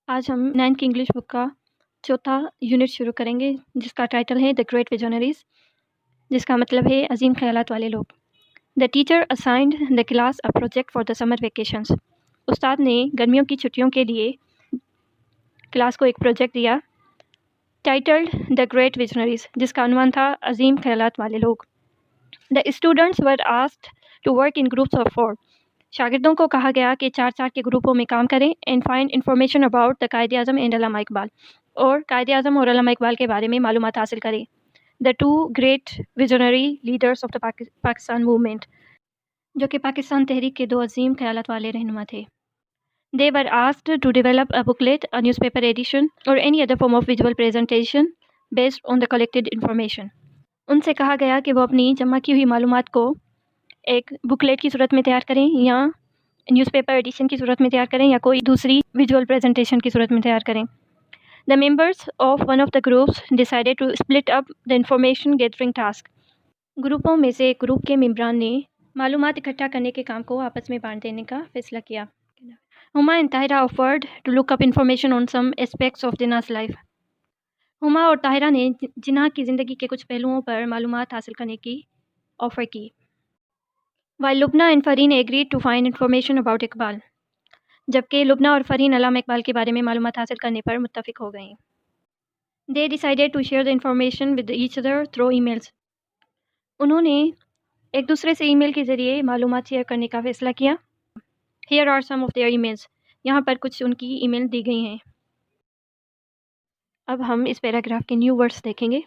آج ہم 9th کی انگلش بک کا چوتھا یونٹ شروع کریں گے جس کا ٹائٹل ہے دا گریٹ ویژنریز، جس کا مطلب ہے عظیم خیالات والے لوگ۔ The teacher assigned the class a project for the summer vacations. استاد نے گرمیوں کی چھٹیوں کے لیے کلاس کو ایک پروجیکٹ دیا ٹائٹلڈ دا گریٹ ویژنریز، جس کا عنوان تھا عظیم خیالات والے لوگ۔ The students were asked to work in groups of 4۔ شاگردوں کو کہا گیا کہ 4 کے گروپوں میں کام کریں and find information about the Quaid Azam and علامہ اقبال، اور قائد اعظم اور علامہ اقبال کے بارے میں معلومات حاصل کریں۔ دا 2 great visionary leaders of the Pakistan movement, جو کہ پاکستان تحریک کے 2 عظیم خیالات والے رہنما تھے۔ They were asked to develop a booklet, a newspaper edition, or any other form of visual presentation based on the collected information۔ ان سے کہا گیا کہ وہ اپنی جمع کی ہوئی معلومات کو ایک بکلیٹ کی صورت میں تیار کریں یا نیوز پیپر ایڈیشن کی صورت میں تیار کریں یا کوئی دوسری ویژول پریزنٹیشن کی صورت میں تیار کریں۔ The members of one of the groups decided to split up the information gathering task۔ گروپوں میں سے ایک گروپ کے ممبران نے معلومات اکٹھا کرنے کے کام کو آپس میں بانٹ دینے کا فیصلہ کیا۔ ہما and Tahira offered to look up information on some aspects of Jinnah's life۔ ہما اور طاہرہ نے جناح کی زندگی کے کچھ پہلوؤں پر معلومات حاصل کرنے کی آفر کی۔ While Lubna and Fareen agreed to find information about Iqbal, جبکہ لبنہ اور فرین علامہ اقبال کے بارے میں معلومات حاصل کرنے پر متفق ہو گئیں۔ They decided to share the information with each other through emails۔ انہوں نے ایک دوسرے سے ای میل کے ذریعے معلومات شیئر کرنے کا فیصلہ کیا۔ Here are some of their emails۔ یہاں پر کچھ ان کی ای میل دی گئی ہیں۔ اب ہم اس پیراگراف کے نیو ورڈز دیکھیں گے۔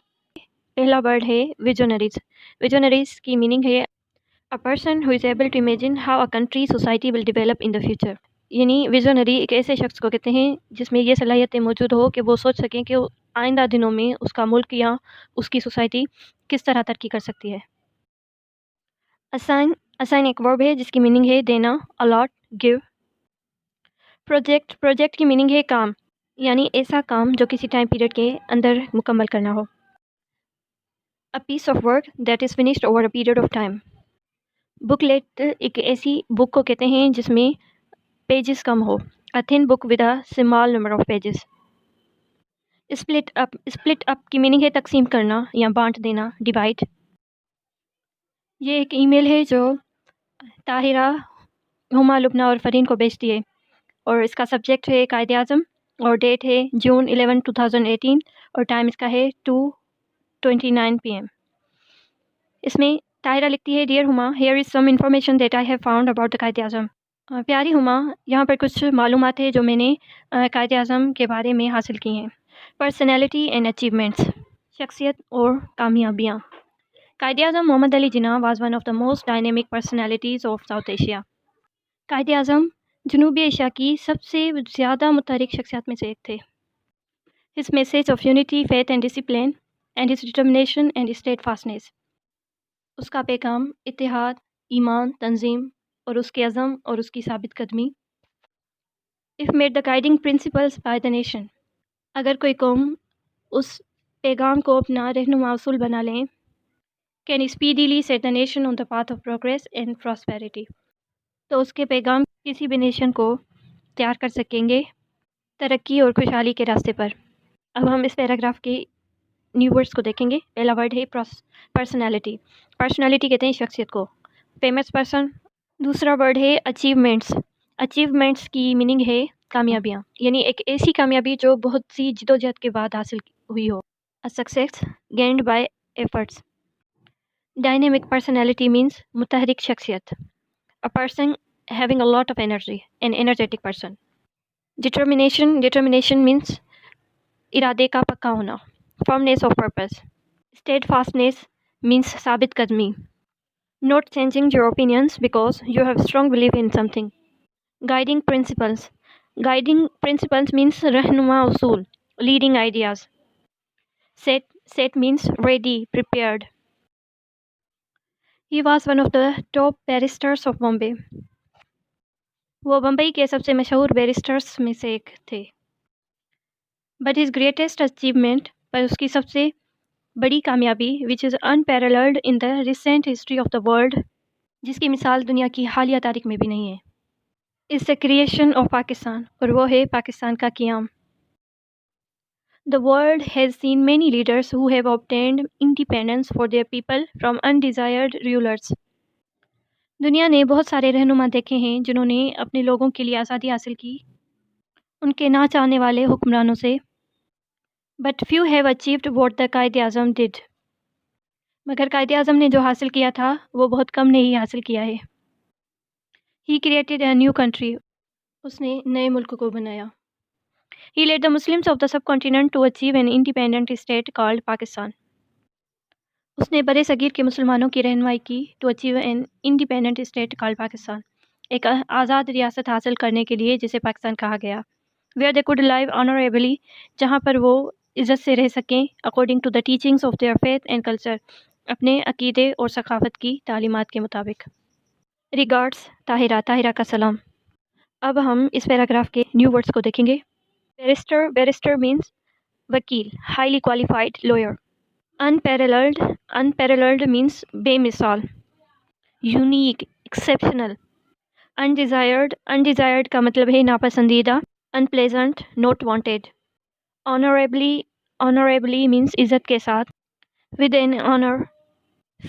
پہلا ورڈ ہے ویژنریز۔ ویژنریز کی میننگ ہے A person who is able to imagine how a country society will develop in the future۔ یعنی ویژنری ایک ایسے شخص کو کہتے ہیں جس میں یہ صلاحیتیں موجود ہو کہ وہ سوچ سکیں کہ آئندہ دنوں میں اس کا ملک یا اس کی سوسائٹی کس طرح ترقی کر سکتی ہے۔ اسائن ایک ورب ہے جس کی میننگ ہے دینا، الاٹ، گیو۔ پروجیکٹ کی میننگ ہے کام، یعنی ایسا کام جو کسی ٹائم پیریڈ کے اندر مکمل کرنا ہو۔ A piece of work that is finished over a period of time۔ Booklet ایک ایسی بک کو کہتے ہیں جس میں پیجز کم ہو۔ A thin book with a small number of pages۔ Split up کی میننگ ہے تقسیم کرنا یا بانٹ دینا، ڈیوائڈ۔ یہ ایک ای میل ہے جو طاہرہ، ہما، لبنہ اور فرین کو بھیجتی ہے، اور اس کا سبجیکٹ ہے قائد اعظم، اور ڈیٹ ہے جون 11، 2018، اور ٹائم اس کا ہے 2:29 PM۔ اس میں طاہرہ لکھتی ہے ڈیئر ہما، here is some information that I have found about the Quaid Azam. پیاری ہما، یہاں پر کچھ معلومات ہیں جو میں نے قائد اعظم کے بارے میں حاصل کی ہیں۔ پرسنالٹی اینڈ اچیومنٹس، شخصیت اور کامیابیاں۔ Quaid Azam Muhammad Ali Jinnah was one of the most dynamic personalities of South Asia. Quaid Azam جنوبی ایشیا کی سب سے زیادہ متحرک شخصیات میں سے ایک تھے۔ His message of unity, faith and discipline and his determination and steadfastness. اس کا پیغام اتحاد، ایمان، تنظیم اور اس کے عزم اور اس کی ثابت قدمی۔ If made the guiding principles by the nation. اگر کوئی قوم اس پیغام کو اپنا رہنما اصول بنا لیں، can speedily set the nation on the path of progress and prosperity, تو اس کے پیغام کسی بھی نیشن کو تیار کر سکیں گے ترقی اور خوشحالی کے راستے پر۔ اب ہم اس پیراگراف کے نیو ورڈز کو دیکھیں گے۔ پہلا ورڈ ہے پرسنالٹی۔ پرسنالٹی کہتے ہیں شخصیت کو، فیمس پرسن۔ دوسرا ورڈ ہے اچیومنٹس۔ اچیومنٹس کی میننگ ہے کامیابیاں، یعنی ایک ایسی کامیابی جو بہت سی جدوجہد کے بعد حاصل ہوئی ہو۔ Success gained by efforts. Dynamic personality means متحرک شخصیت، a person having a lot of energy, an energetic person۔ Determination means ارادے کا پکا ہونا، firmness of purpose۔ Steadfastness means ثابت قدمی، not changing your opinions because you have strong belief in something۔ Guiding principles means رہنما اصول، leading ideas۔ Set means ready, prepared۔ He was one of the top barristers of Bombay۔ وہ بمبئی کے سب سے مشہور barristers میں سے ایک تھے۔ But his greatest achievement، پر اس کی سب سے بڑی کامیابی، which is unparalleled in the recent history of the world، جس کی مثال دنیا کی حالیہ تاریخ میں بھی نہیں ہے۔ is the creation of Pakistan, اور وہ ہے پاکستان کا قیام. The world has seen many leaders who have obtained independence for their people from undesired rulers. دنیا نے بہت سارے رہنما دیکھے ہیں جنہوں نے اپنے لوگوں کے لیے آزادی حاصل کی ان کے نہ چاہنے والے حکمرانوں سے. But few have achieved what the Quaid Azam did. مگر قائد اعظم نے جو حاصل کیا تھا وہ بہت کم نے ہی حاصل کیا ہے. He created a new country. اس نے نئے ملک کو بنایا. He led the Muslims of the subcontinent to achieve an independent state called Pakistan. اس نے برِ صغیر کے مسلمانوں کی رہنمائی کی to achieve an independent state called Pakistan. ایک آزاد ریاست حاصل کرنے کے لیے جسے پاکستان کہا گیا. Where they could live honorably, جہاں پر وہ عزت سے رہ سکیں according to the teachings of their faith and culture, اپنے عقیدے اور ثقافت کی تعلیمات کے مطابق. Regards طاہرہ، طاہرہ کا سلام. اب ہم اس پیراگراف کے نیو ورڈز کو دیکھیں گے. بیرسٹر، بیرسٹر مینس وکیل، highly qualified lawyer. Unparalleled، unparalleled means بے مثال. Unique، exceptional. Undesired، undesired کا مطلب ہے ناپسندیدہ. Unpleasant، not wanted. Honorably، honorably means عزت کے ساتھ. With an honor.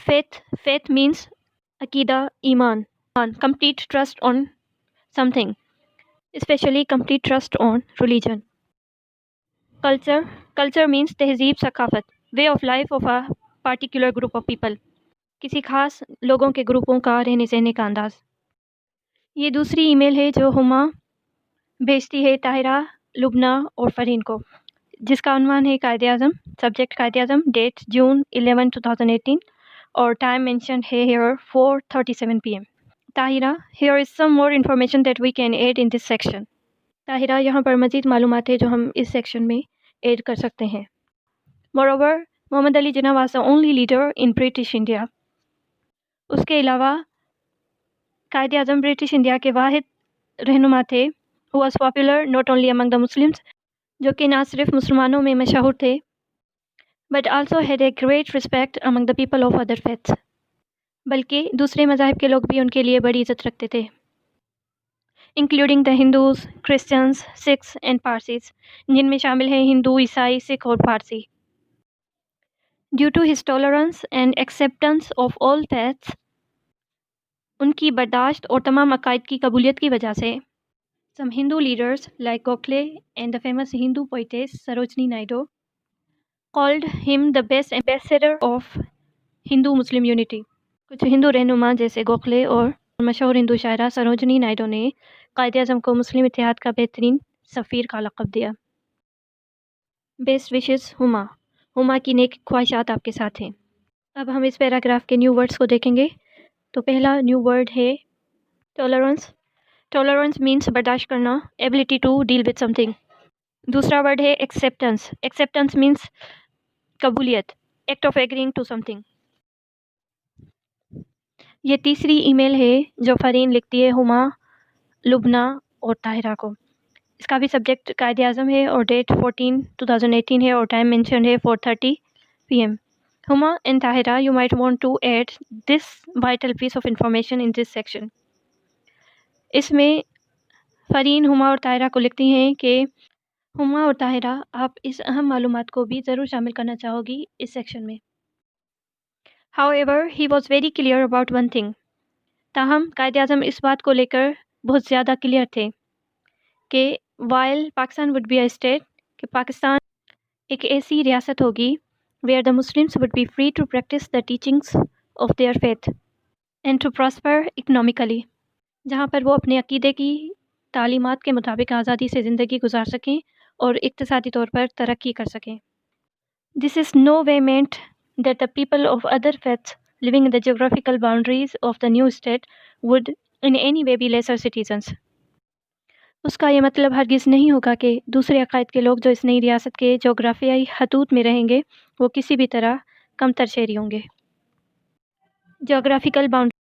Faith، faith means عقیدہ، ایمان. Complete trust on something, especially complete trust on religion. Culture، culture means تہذیب، ثقافت. Way of life of a particular group of people. کسی خاص لوگوں کے گروپوں کا رہنے سہنے کا انداز. یہ دوسری ای میل ہے جو ہما بھیجتی ہے طاہرہ، لبنہ اور فرین کو، جس کا عنوان ہے قائد اعظم. سبجیکٹ قائد اعظم. ڈیٹ جون 11 2018 اور ٹائم مینشنڈ ہے here 4:37 PM. Tahira, here is some more information that we can add in this section. Tahira, یہاں پر مزید معلومات ہے جو ہم اس سیکشن میں ایڈ کر سکتے ہیں. Moreover, Muhammad Ali Jinnah was the only leader in British India. اس کے علاوہ قائد اعظم برٹش انڈیا کے واحد رہنما تھے who was popular not only among the Muslims, جو کہ نہ صرف مسلمانوں میں مشہور تھے but also had a great respect among the people of other faiths. بلکہ دوسرے مذاہب کے لوگ بھی ان کے لیے بڑی عزت رکھتے تھے. Including the Hindus, Christians, Sikhs and Parsis, جن میں شامل ہیں ہندو، عیسائی، سکھ اور پارسی. Due to his tolerance and acceptance of all faiths, ان کی برداشت اور تمام عقائد کی قبولیت کی وجہ سے some Hindu leaders like Gokhale and the famous Hindu poetess Sarojini Naidu called him the best ambassador of Hindu Muslim unity. کچھ ہندو رہنما جیسے گوکھلے اور مشہور ہندو شاعرہ سروجنی نائڈو نے قائد اعظم کو مسلم اتحاد کا بہترین سفیر کا لقب دیا. بیسٹ وشز ہما، ہما کی نیک خواہشات آپ کے ساتھ ہیں. اب ہم اس پیراگراف کے نیو ورڈز کو دیکھیں گے. تو پہلا نیو ورڈ ہے ٹالرنس. ٹالرنس مینس برداشت کرنا، ability to deal with something. دوسرا ورڈ ہے ایکسیپٹنس. ایکسیپٹنس مینس قبولیت، act of agreeing to something. یہ تیسری ای میل ہے جو فرین لکھتی ہے ہما، لبنہ اور طاہرہ کو. اس کا بھی سبجیکٹ قائد اعظم ہے اور ڈیٹ 14/2018 ہے اور ٹائم مینشن ہے 4:30 PM. Huma and Tahira, you might want to add this vital piece of information in this section. اس میں فرین ہما اور طاہرہ کو لکھتی ہیں کہ ہما اور طاہرہ، آپ اس اہم معلومات کو بھی ضرور شامل کرنا چاہو گی اس سیکشن میں. However, he was very clear about one thing. تاہم قائد اعظم اس بات کو لے کر بہت زیادہ کلیئر تھے کہ while Pakistan would be a state، کہ پاکستان ایک ایسی ریاست ہوگی where the Muslims would be free to practice the teachings of their faith and to prosper economically، جہاں پر وہ اپنے عقیدے کی تعلیمات کے مطابق آزادی سے زندگی گزار سکیں اور اقتصادی طور پر ترقی کر سکیں. This is no way meant that the people of other faiths living in the geographical boundaries of the new state would in any way be lesser citizens. اس کا یہ مطلب ہرگز نہیں ہوگا کہ دوسرے عقائد کے لوگ جو اس نئی ریاست کے جغرافیائی حدود میں رہیں گے وہ کسی بھی طرح کم تر شہری ہوں گے. Geographical boundary